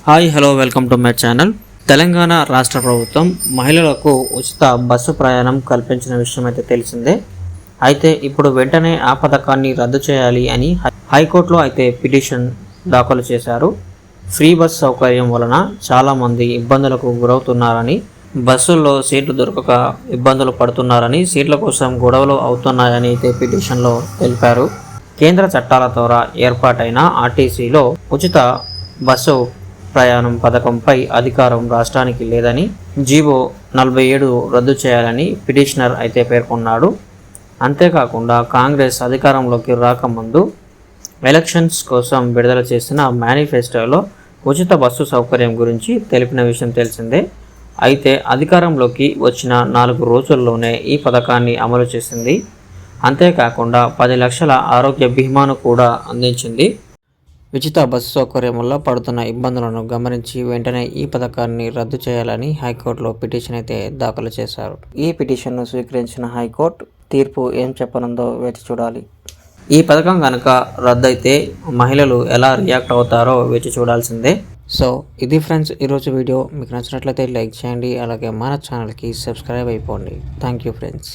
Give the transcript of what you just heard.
Hi hello welcome to my channel. Telangana రాష్ట్ర ప్రభుత్వం మహిళలకు ఉచిత బస్సు ప్రయాణం కల్పించిన విషయం అయితే తెలిసిందే. అయితే ఇప్పుడు వెంటనే ఆ పథకాన్ని రద్దు చేయాలి అని హైకోర్టులో అయితే పిటిషన్ దాఖలు చేశారు. ఫ్రీ బస్ సౌకర్యం వలన చాలామంది ఇబ్బందులకు గురవుతున్నారని, బస్సుల్లో సీట్లు దొరకక ఇబ్బందులు పడుతున్నారని, సీట్ల కోసం గొడవలు అవుతున్నాయని అయితే పిటిషన్లో తెలిపారు. కేంద్ర చట్టాల ద్వారా ఏర్పాటైన ఆర్టీసీలో ఉచిత బస్సు ప్రయాణం పథకంపై అధికారం రాష్ట్రానికి లేదని, జీవో 47 రద్దు చేయాలని పిటిషనర్ అయితే పేర్కొన్నాడు. అంతేకాకుండా కాంగ్రెస్ అధికారంలోకి రాకముందు ఎలక్షన్స్ కోసం విడుదల చేసిన మేనిఫెస్టోలో ఉచిత బస్సు సౌకర్యం గురించి తెలిపిన విషయం తెలిసిందే. అయితే అధికారంలోకి వచ్చిన 4 రోజుల్లోనే ఈ పథకాన్ని అమలు చేసింది. అంతేకాకుండా 10 లక్షల ఆరోగ్య బీమాను కూడా అందించింది. ఉచిత బస్సు సౌకర్యం వల్ల పడుతున్న ఇబ్బందులను గమనించి వెంటనే ఈ పథకాన్ని రద్దు చేయాలని హైకోర్టులో పిటిషన్ అయితే దాఖలు చేశారు. ఈ పిటిషన్ను స్వీకరించిన హైకోర్టు తీర్పు ఏం చెప్పనుందో వేచి చూడాలి. ఈ పథకం కనుక రద్దయితే మహిళలు ఎలా రియాక్ట్ అవుతారో వేచి చూడాల్సిందే. సో ఇది ఫ్రెండ్స్ ఈరోజు వీడియో. మీకు నచ్చినట్లయితే లైక్ చేయండి, అలాగే మన ఛానల్కి సబ్స్క్రైబ్ అయిపోండి. Thank you friends.